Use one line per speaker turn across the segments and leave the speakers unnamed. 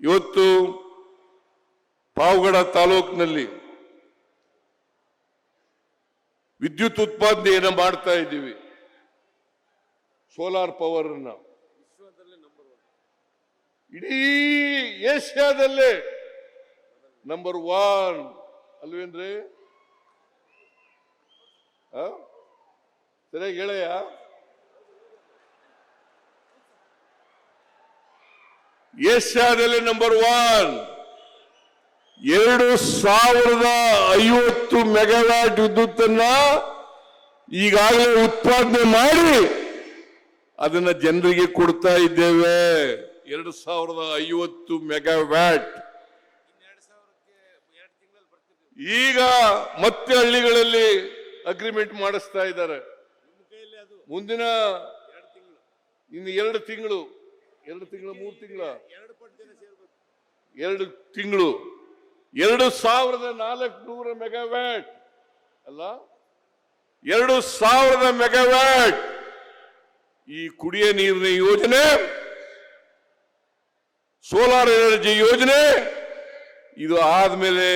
ಇವತ್ತು ಪಾವಗಡ ತಾಲೂಕಿನಲ್ಲಿ ವಿದ್ಯುತ್ ಉತ್ಪಾದನೆಯನ್ನು ಮಾಡ್ತಾ ಇದ್ದೀವಿ. ಸೋಲಾರ್ ಪವರ್ ಅನ್ನ ಇಡೀ ಏಷ್ಯಾದಲ್ಲೇ ನಂಬರ್ 1 ಅಲ್ವೇನ್ರಿ? ಸರಿಯಾಗಿ ಹೇಳಯ್ಯ. ಏಷ್ಯಾದಲ್ಲಿ ನಂಬರ್ 1. 2050 ಮೆಗಾವ್ಯಾಟ್ ವಿದ್ಯುತ್ತನ್ನ ಈಗಾಗಲೇ ಉತ್ಪಾದನೆ ಮಾಡಿ ಅದನ್ನ ಜನರಿಗೆ ಕೊಡ್ತಾ ಇದ್ದೇವೆ. 2050 ಮೆಗಾವ್ಯಾಟ್. ಈಗ ಮತ್ತೆ ಹಳ್ಳಿಗಳಲ್ಲಿ ಅಗ್ರಿಮೆಂಟ್ ಮಾಡಿಸ್ತಾ ಇದ್ದಾರೆ. ಮುಂದಿನ ಇನ್ನು 2 ತಿಂಗಳು 3 ತಿಂಗಳ 2 ತಿಂಗಳು 2400 ಮೆಗಾವ್ಯಾಟ್ ಅಲ್ಲ, 2000 ಮೆಗಾವ್ಯಾಟ್ ಈ ಕುಡಿಯ ನೀರಿನ ಯೋಜನೆ, ಸೋಲಾರ್ ಎನರ್ಜಿ ಯೋಜನೆ ಇದು ಆದ್ಮೇಲೆ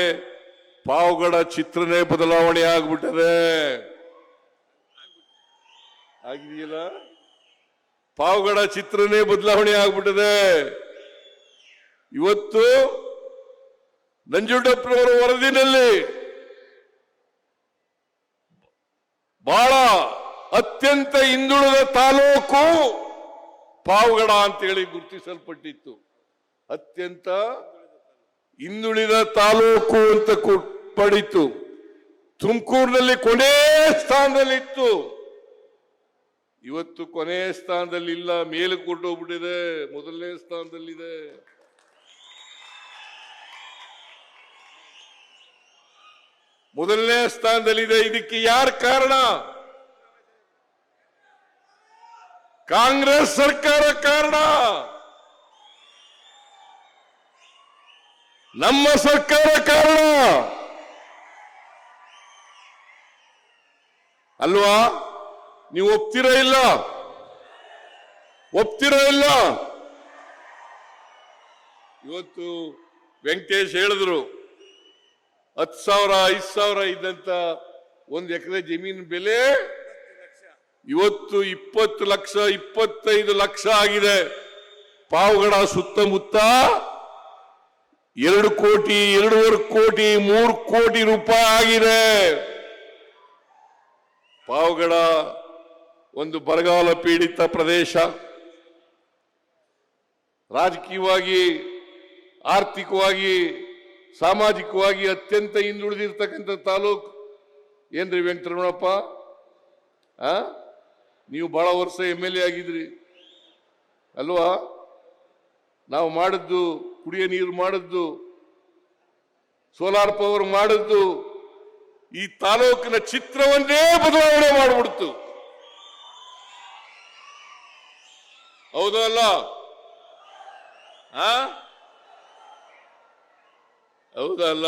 ಪಾವಗಡ ಚಿತ್ರನೇ ಬದಲಾವಣೆ ಆಗ್ಬಿಟ್ಟದೆ. ಆಗಿದೆಯಲ್ಲ, ಪಾವಗಡ ಚಿತ್ರನೇ ಬದಲಾವಣೆ ಆಗ್ಬಿಟ್ಟದೆ. ಇವತ್ತು ನಂಜುಂಡಪ್ಪನವರ ವರದಿನಲ್ಲಿ ಬಹಳ ಅತ್ಯಂತ ಹಿಂದುಳಿದ ತಾಲೂಕು ಪಾವಗಡ ಅಂತೇಳಿ ಗುರುತಿಸಲ್ಪಟ್ಟಿತ್ತು. ಅತ್ಯಂತ ಹಿಂದುಳಿದ ತಾಲೂಕು ಅಂತ ಪಡಿತು. ತುಮಕೂರಿನಲ್ಲಿ ಕೊನೆ ಸ್ಥಾನದಲ್ಲಿತ್ತು. ಇವತ್ತು ಕೊನೆ ಸ್ಥಾನದಲ್ಲಿ ಇಲ್ಲ, ಮೇಲೆ ಕೊಟ್ಟೋಗ್ಬಿಟ್ಟಿದೆ, ಮೊದಲನೇ ಸ್ಥಾನದಲ್ಲಿದೆ. ಮೊದಲನೇ ಸ್ಥಾನದಲ್ಲಿದೆ. ಇದಕ್ಕೆ ಯಾರ ಕಾರಣ? ಕಾಂಗ್ರೆಸ್ ಸರ್ಕಾರ ಕಾರಣ. ನಮ್ಮ ಸರ್ಕಾರ ಕಾರಣ ಅಲ್ವಾ? ನೀವು ಒಪ್ತೀರಾ ಇಲ್ಲ? ಒಪ್ತೀರಾ ಇಲ್ಲ? ಇವತ್ತು ವೆಂಕಟೇಶ್ ಹೇಳಿದ್ರು 10,000 5,000 ಇದ್ದಂತ 1 ಎಕರೆ ಜಮೀನು ಬೆಲೆ ಇವತ್ತು 20 ಲಕ್ಷ 25 ಲಕ್ಷ ಆಗಿದೆ. ಪಾವಗಡ ಸುತ್ತಮುತ್ತ 2 ಕೋಟಿ 2.5 ಕೋಟಿ 3 ಕೋಟಿ ರೂಪಾಯಿ ಆಗಿದೆ. ಪಾವಗಡ ಒಂದು ಬರಗಾಲ ಪೀಡಿತ ಪ್ರದೇಶ, ರಾಜಕೀಯವಾಗಿ ಆರ್ಥಿಕವಾಗಿ ಸಾಮಾಜಿಕವಾಗಿ ಅತ್ಯಂತ ಹಿಂದುಳಿದಿರ್ತಕ್ಕಂಥ ತಾಲೂಕು. ಏನ್ರಿ ವೆಂಕಟರಮಣಪ್ಪ, ನೀವು ಬಹಳ ವರ್ಷ MLA ಆಗಿದ್ರಿ ಅಲ್ವಾ? ನಾವು ಮಾಡಿದ್ದು ಕುಡಿಯ ನೀರು ಮಾಡಿದ್ದು, ಸೋಲಾರ್ ಪವರ್ ಮಾಡಿದ್ದು ಈ ತಾಲೂಕಿನ ಚಿತ್ರವನ್ನೇ ಬದಲಾವಣೆ ಮಾಡಿಬಿಡ್ತು. ಹೌದಲ್ಲ? ಹೌದಲ್ಲ?